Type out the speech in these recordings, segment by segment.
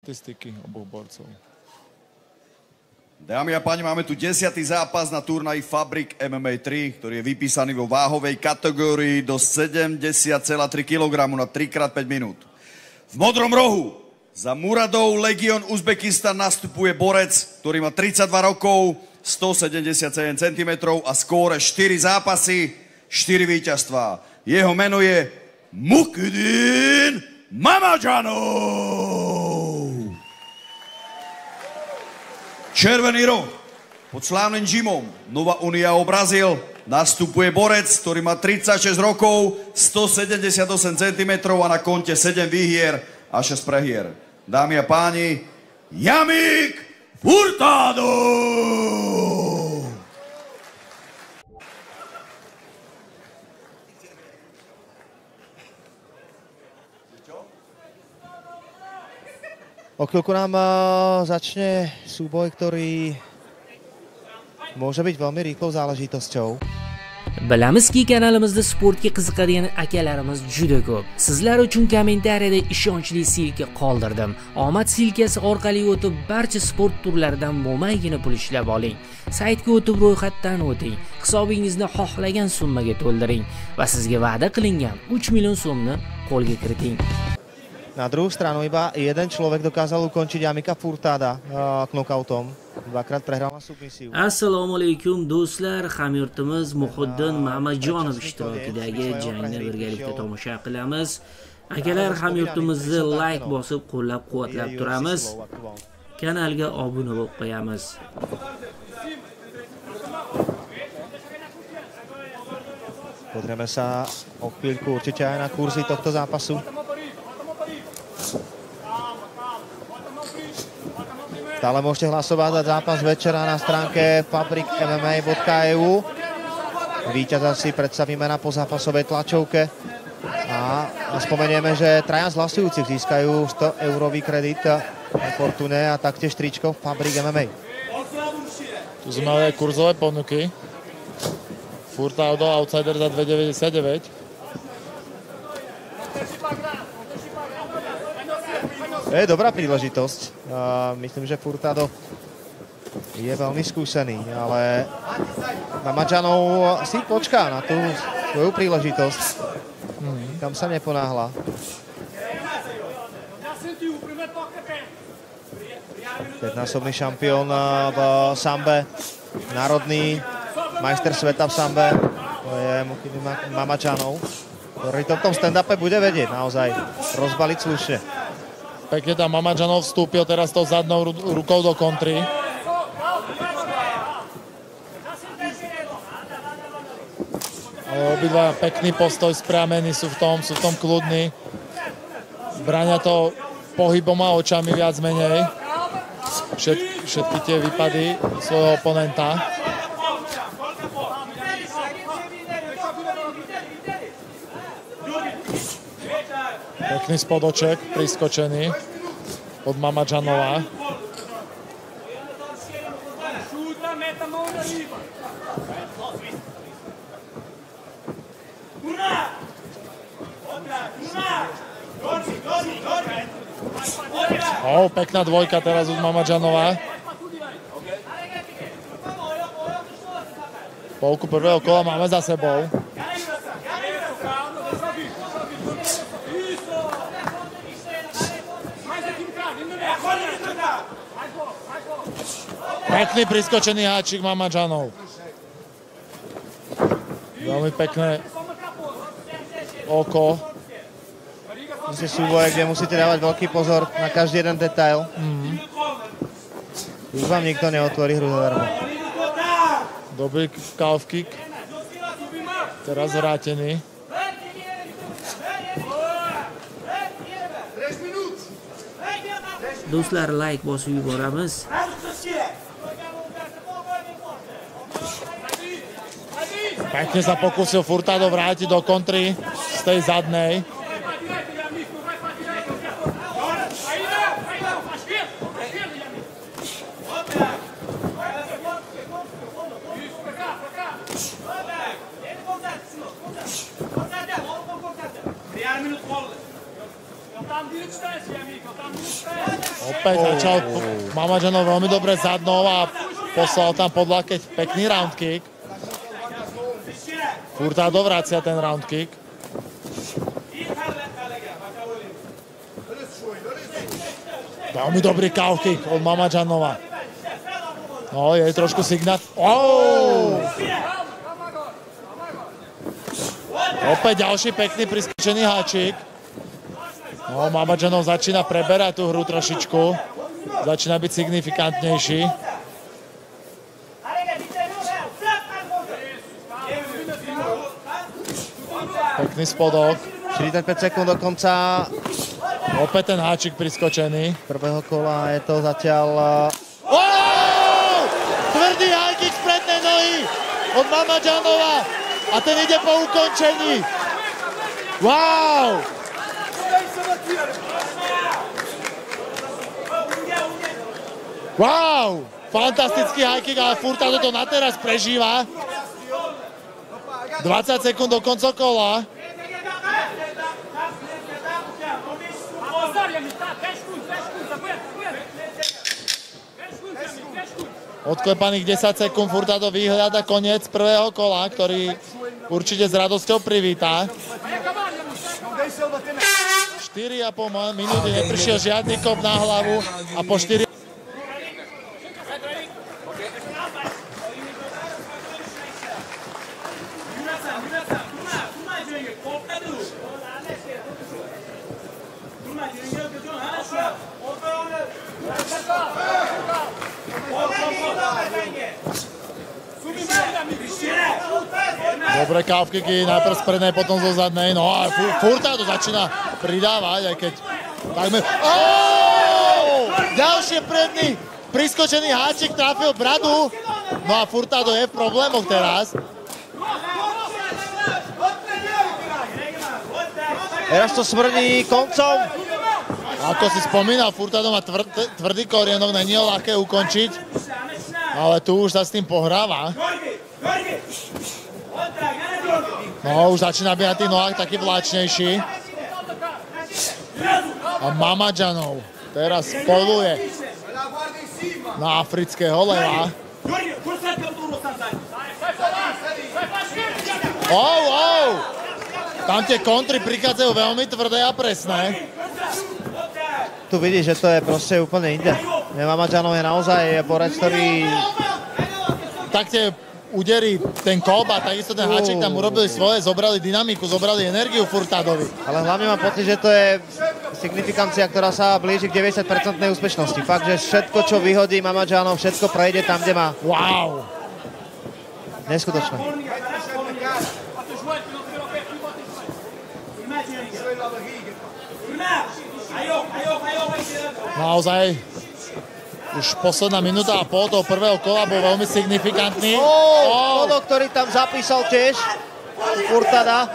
statistiky oboch borcov. Dámy a páni, máme tu 10. zápas na turnaji Fabrik MMA 3, ktorý je vypísaný vo váhovej kategórii do 70,3 kg na 3x5 minút. V modrom rohu za Muradov Legion Uzbekistan nastupuje borec, ktorý má 32 rokov, 177 cm a skóre 4 zápasy, 4 víťazstvá. Jeho meno je Mukhidin Mammadjanov. Červený roh pod slávnym žimom Nova União Brazil nastupuje borec, ktorý má 36 rokov, 178 cm a na konte 7 výhier a 6 prehier. Dámy a páni, Yamik Furtado! O chvíľku nám začne súboj, ktorý môže byť veľmi rýchlou záležitosťou. Bilamizki kanalimizda sportga qiziqadigan akalarimiz juda ko'p. Sizlar uchun kommentariyada ishonchli silka qoldirdim. Omad silkasi orqali o'tib barcha sport turlaridan mo'maygina pul ishlab oling. Saytga o'tib ro'yxatdan o'ting. Hisobingizni xohlagan summaga to'ldiring va sizga va'da qilingan 3 million so'mni qo'lga kiriting. Na druhú stranu iba jeden človek dokázal ukončiť Yamika Furtada knockoutom. Dvakrát prehral na submisiu. Assalomu alaykum do'stlar, hamyurtimiz Muhiddin Mammadjanov ishtirokidagi jangni birgalikda tomosha qilamiz. Akalar, hamyurtimizni like bosib qo'llab-quvvatlab turamiz. Kanalga obuna bo'lib qo'yamiz. Pozrieme sa o chvíľku určite aj na kurzy tohto zápasu. Stále môžete hlasovať za zápas večera na stránke fabrikmma.eu. Víťaza si predstavíme na pozápasovej tlačovke. A spomenieme, že traja z hlasujúcich získajú 100-eurový kredit na Fortune a taktiež tričko Fabrik MMA. Tu sme mali kurzové ponuky. Furtado outsider za 2,99. To je dobrá príležitosť. Myslím, že Furtado je veľmi skúsený, ale Mammadjanov si počká na tú svoju príležitosť. Kam sa neponáhla. Pätnásobný šampión v sambe, národný majster sveta v sambe, to je Mukhidin Mammadjanov, ktorý to v tom stand-upe bude vedieť naozaj rozbaliť slušne. Pekne tam Mammadjanov vstúpil teraz tou zadnou rukou do kontry. Ale obidva pekný postoj, správení sú v tom kľudní. Bráňa to pohybom a očami viac menej. Všetky tie výpady svojho oponenta. Pekný spodoček, priskočený od Mammadjanova. Pekná dvojka teraz od Mammadjanova. Polku prvého kola máme za sebou. Pekný priskočený háčik Mammadjanov. Veľmi pekné oko. To sú súboje, kde musíte dávať veľký pozor na každý jeden detail. Už vám nikto neotvorí hru zadarmo. Dobrý calf kick. Teraz vrátený. Do'stlar, like bosib yuboramiz. Pekne sa pokúsil Furtado vrátiť do kontry z tej zadnej. opäť začal Mammadžanov veľmi dobre zadnou a poslal tam pod lakeť pekný round kick. Furtado vracia ten round kick. Veľmi dobrý calf kick od Mammadžanova. No, je trošku signál. Opäť ďalší pekný priskočený háčik. No, Mammadžanov začína preberať tú hru trošičku. Začína byť signifikantnejší. Pekný spodok. 45 sekúnd do konca Opäť ten háčik priskočený. prvého kola. Je to zatiaľ... Tvrdý high kick z prednej nohy od Mammadžanova a ten ide po ukončení. Wow! Wow! Fantastický high kick, ale Furtado to na teraz prežíva. 20 sekúnd do konca kola. Odklepaných 10 sekúnd, Furtado vyhľada koniec prvého kola, ktorý určite s radosťou privítá. 4,5 minúty neprišiel žiadny kop na hlavu a po 4... Dobre calf kicky, najprv z prednej, potom zo zadnej. No a Furtado začína pridávať, aj keď takmer... Ďalšie predný priskočený háčik trafil bradu. No a Furtado je v problémoch teraz. Teraz to smrdí koncom. Ako si spomínal, Furtado má tvrdý korienok, není ho ľahké ukončiť. Ale tu už sa s tým pohráva. No, už začína byť na tých nohách taký vláčnejší. A Mammadžanov teraz poluje na afrického leva. Tam tie kontry prichádzajú veľmi tvrdé a presné. Tu vidíš, že to je proste úplne inde. Mammadžanov je naozaj borec, ktorý... Tak tie údery, ten kolba, takisto ten háček tam urobili svoje, zobrali dynamiku, zobrali energiu Furtadovi. Ale hlavne mám pocit, že to je signifikancia, ktorá sa blíži k 90% úspešnosti. Fakt, že všetko, čo vyhodí Mammadžanov, všetko prejde tam, kde má. Wow! Neskutočné. Naozaj už posledná minúta a pol toho prvého kola bol veľmi signifikantný. Spodok, ktorý tam zapísal tiež Furtada.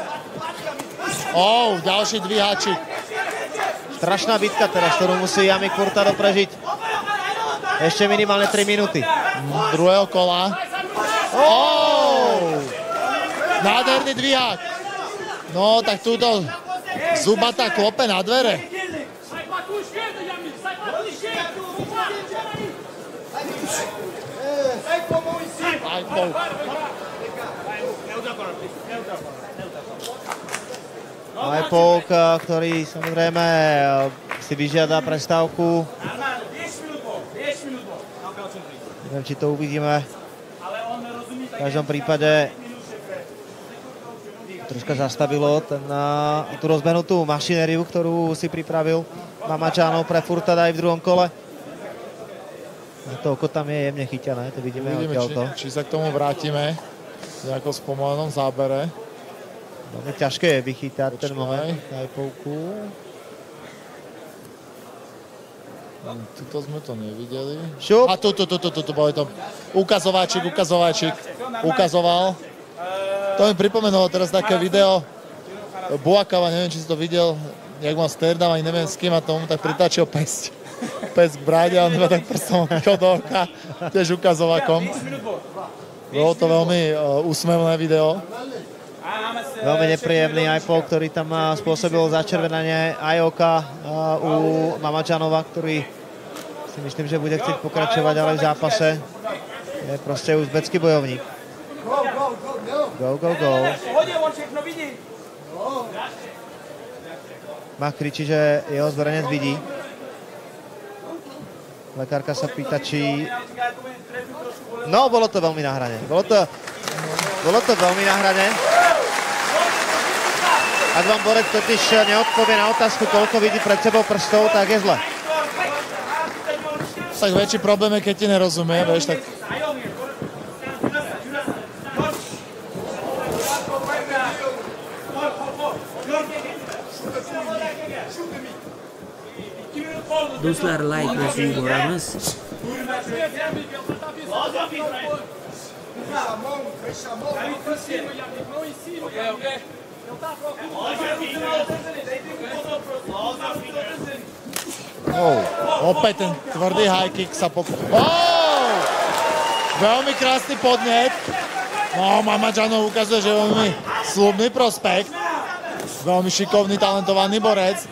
Ďalší dvíhačik. Strašná bitka teraz, ktorú musí Jamik Furtado prežiť. Ešte minimálne 3 minúty. Druhého kola. Nádherný dvíhak. No, tak túto Zubata klope na dvere. Ajpok, ktorý samozrejme si vyžiada prestávku. Neviem, či to uvidíme. V každom prípade troška zastavilo tú rozbehnutú mašinériu, ktorú si pripravil Mammadžanov pre Furtada aj v druhom kole. A to oko tam je jemne chyťané, to vidíme odtiaľto. Či sa k tomu vrátime v nejakom spomalenom zábere. Veľmi ťažké je vychytať ten moment Ajpovku. Tuto sme to nevideli. Šup. A tu boli to ukazováčik, ukazoval. To mi pripomenulo teraz také video Buakava, neviem, či si to videl, jak mal sterdam, ani neviem s kým a tomu tak pritáčil pesť k bráde a on iba tak prstom do oka, tiež ukazovakom. Bolo to veľmi úsmevné video. Veľmi nepríjemný Ajpok, ktorý tam spôsobil začervenanie aj oka u Mammadžanova, ktorý Si myslím, že bude chcieť pokračovať ďalej v zápase. Je proste uzbecký bojovník. Go, go, go. Mach kričí, že jeho zverenec vidí. Lekárka sa pýta, či... No, bolo to veľmi na hrane. Bolo to veľmi na hrane. Ak vám borec totiž neodpovie na otázku, koľko vidí pred sebou prstov, tak je zle. Tak väčší problém je, keď ti nerozumie, vieš, tak... Do'stlar, like bosib yuboramiz. Opäť ten tvrdý high kick sa veľmi krásny podnet. No, Mamadžanov ukazuje, že je veľmi slúbny prospekt. Veľmi šikovný, talentovaný borec.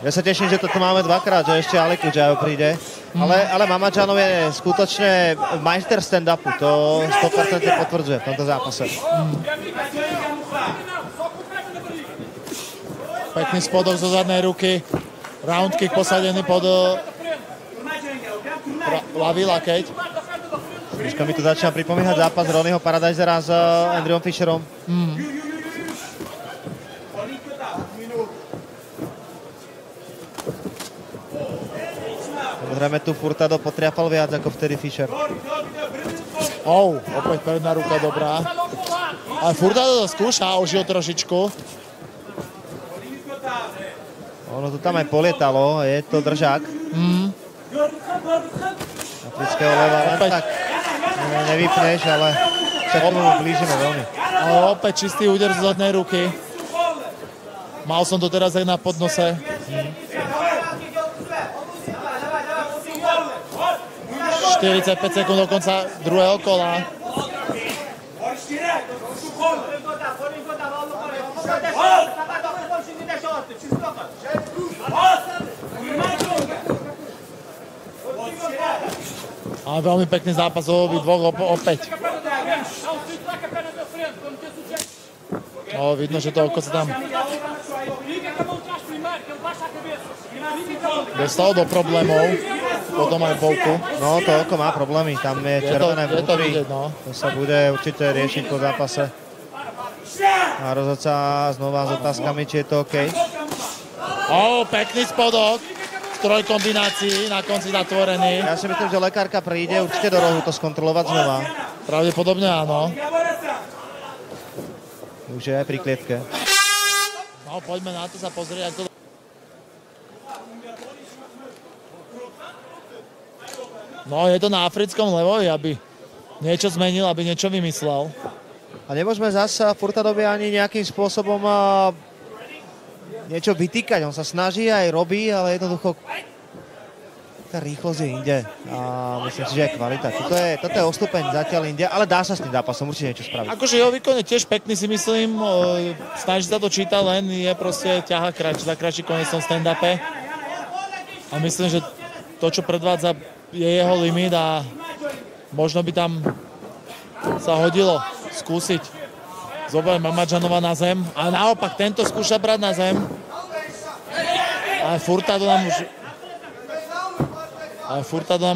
Ja sa teším, že toto máme dvakrát, že ešte Ali Kudžajov príde. Ale Mamadžanov je skutočne majster stand-upu, to 100% potvrdzuje v tomto zápase. Pekný spodok zo zadnej ruky. Round kick posadený pod ľavý lakeť. Troška mi tu začína pripomínať zápas Ronnieho Paradisera s Andrewom Fisherom. Samozrejme tu Furtado potriapal viac ako vtedy Fisher. Opäť predná ruka dobrá. Ale Furtado to skúša, ožil trošičku. Ono tu tam aj polietalo, je to držák. Afrického leva len tak nevypneš, ale sa k tomu blížime veľmi. Opäť čistý úder z zadnej ruky. Mal som to teraz aj na podnose. 45 sekúnd do konca druhého kola. Ale veľmi pekný zápas obidvoch opäť. Vidno, že to oko sa tam dostalo do problémov. Potom aj Bovku. No, to oko má problémy, tam je červené vnútri. To sa bude určite riešiť po zápase. A rozhodca znova s otázkami, či je to OK. Pekný spodok v trojkombinácii, na konci zatvorený. Ja si myslím, že lekárka príde určite do rohu to skontrolovať znova. Pravdepodobne áno. Už je aj pri klietke. No, poďme na to sa pozrieť, ako to... No, je to na africkom levovi, aby niečo zmenil, aby niečo vymyslel. A nemôžeme zasa Furtadovi ani nejakým spôsobom niečo vytýkať. On sa snaží aj robí, ale jednoducho tá rýchlosť je inde. A myslím si, že aj kvalita. Toto je o stupeň zatiaľ inde, ale dá sa s tým zápasom určite niečo spraviť. Akože jeho výkon je tiež pekný, si myslím. Snaží sa to čítať, len je proste ťaha za kratší koniec v tom stand-upe. A myslím, že to, čo predvádza, je jeho limit a možno by tam sa hodilo skúsiť zobrať Mamadžanova na zem. A naopak, tento skúša brať na zem. Ale Furtado nám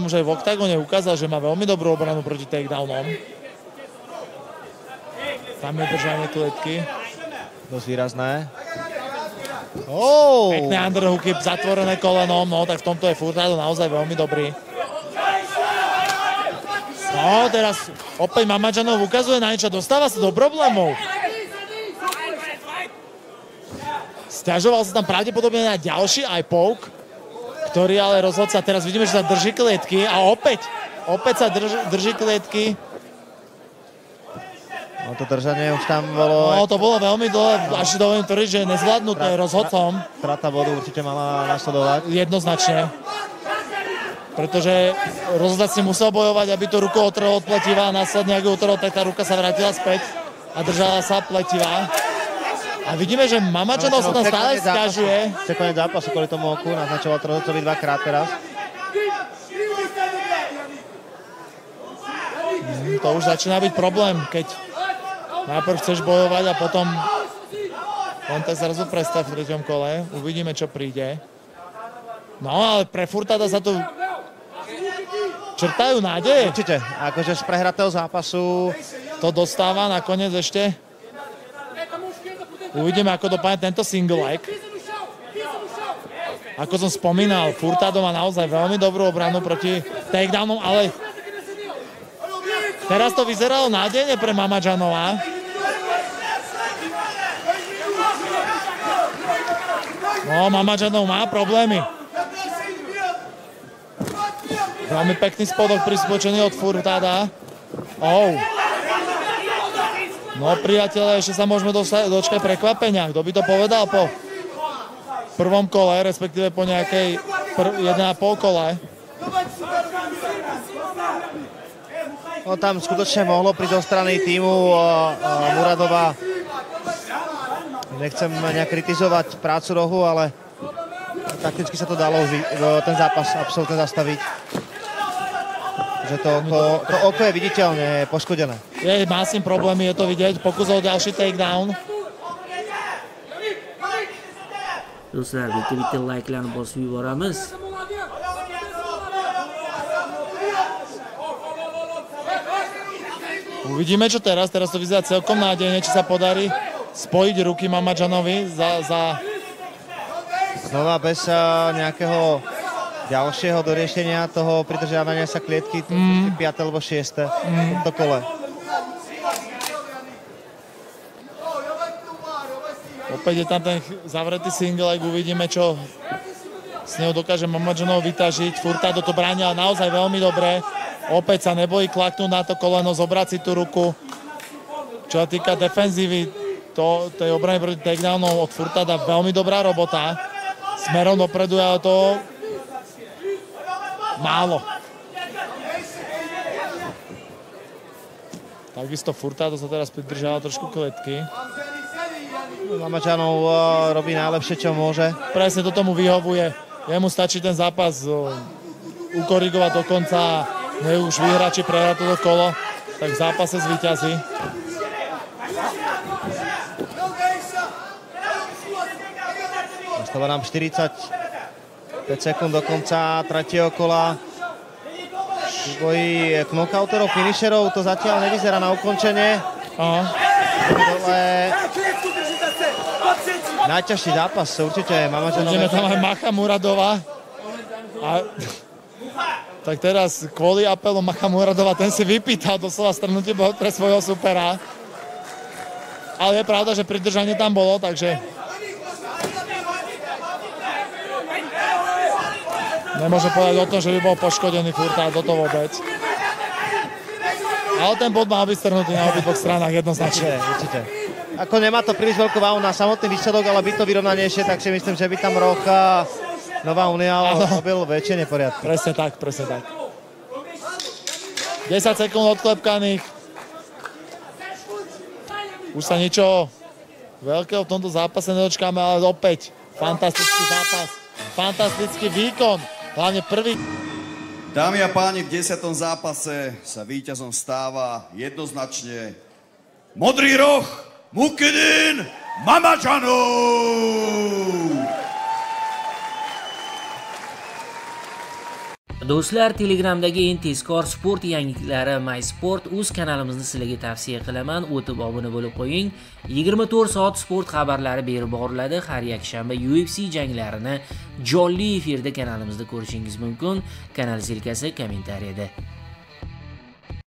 už aj v oktagóne ukázal, že má veľmi dobrú obranu proti takedownom. Tam je držanie klietky. Dosť výrazné. Pekné underhooky, zatvorené kolenom, no tak v tomto je Furtado naozaj veľmi dobrý. No, teraz opäť Mamadžanov ukazuje na niečo, dostáva sa do problémov. Sťažoval sa tam pravdepodobne na ďalší eye poke, ktorý ale rozhodca, teraz vidíme, že sa drží klietky a opäť sa drží klietky. No to držanie už tam bolo... No to bolo veľmi dole, až dovolím tvrdiť, že je nezvládnuté rozhodcom. Strata bodu určite mala nasledovať. Jednoznačne. Pretože rozhodca si musel bojovať, aby to rukou otrhol od pletiva a následne, ak ju otrhol, tak tá ruka sa vrátila späť a držala sa pletiva. A A vidíme, že Mamačanov sa tam stále sťažuje. Chce koniec zápasu kvôli tomu oku, naznačoval to rozhodcovi dvakrát teraz. To už začína byť problém, keď najprv chceš bojovať a potom len tak zrazu prestav v 3. kole. Uvidíme, čo príde. No, ale pre Furtada sa tu črtajú nádeje. Určite, akože z prehratého zápasu to dostáva nakoniec ešte. Uvidíme, ako dopadne tento single leg. Ako som spomínal, Furtado má naozaj veľmi dobrú obranu proti takedownom, ale teraz to vyzeralo nádejne pre Mamačanova. No, Mamačanov má problémy. Veľmi pekný spodok prispôčený od Furtada. No, priatelé, ešte sa môžeme dočkať prekvapenia. Kto by to povedal po prvom kole, respektíve po nejakej 1,5 kole. No, tam skutočne mohlo prísť zo strany týmu Muradova. Nechcem nejak kritizovať prácu rohu, ale takticky sa to dalo ten zápas absolútne zastaviť. Že to oko je viditeľne poškodené. Má s tým problémy, je to vidieť. Pokus o ďalší takedown. Do'stlar, bitta like'larni bosib yuboramiz. Uvidíme, čo teraz. Teraz to vyzerá celkom nádejne, či sa podarí spojiť ruky Mamačanovi za... Znova bez nejakého ďalšieho doriešenia toho pridržiavania sa klietky, 5. alebo 6. v tomto kole. Opäť je tam ten zavretý single leg, uvidíme, čo s ňou dokáže Mamačanov vytažiť. Furtado to bránia naozaj veľmi dobre. Opäť sa nebojí klaknúť na to koleno, zobrať si tú ruku. Čo sa týka defenzívy, tej obrany proti takedownom od Furtada, veľmi dobrá robota. Smerom dopredu, ale to málo. Takisto Furtado sa teraz pridržal trošku kletky. Mamačanov robí najlepšie, čo môže. Presne to tomu vyhovuje. Jemu stačí ten zápas ukorigovať do konca, nech už vyhrá či prehrá toto kolo, tak v zápase zvíťazí. Ostáva nám 45 sekúnd do konca 3. kola. V boji knockouterov, finisherov to zatiaľ nevyzerá na ukončenie. Dole najťažší zápas určite Mamačanov. Ideme tam aj Macha Muradova. Tak teraz kvôli apelom Macha Muradova, ten si vypýtal doslova strnutie pre svojho supera. Ale je pravda, že pridržanie tam bolo, takže nemôžem povedať o tom, že by bol poškodený Furtado, to vôbec. Ale ten bod mal byť strhnutý na obidvoch stranách jednoznačne. Určite. Ako nemá to príliš veľkú váhu na samotný výsledok, ale by to vyrovnanejšie, tak si myslím, že by tam Rocha Nová Unia robil väčšie neporiadky. Presne tak, presne tak. 10 sekúnd odklepkaných. Už sa ničoho veľkého v tomto zápase nedočkáme, ale opäť fantastický zápas, fantastický výkon, hlavne prvý. Dámy a páni, v 10. zápase sa víťazom stáva jednoznačne modrý roh Mukhidin Mamačanov! Do'stlar, Telegramdagi eng tezkor sport yangiliklari MySport o'z kanalimizni sizlarga tavsiya qilaman. O'tib obuna bo'lib qo'ying. 24 soat sport xabarlari berib boriladi. Har yakshanba UFC janglarini jonli efirda kanalimizda ko'rishingiz mumkin. Kanal silkasi kommentariyada.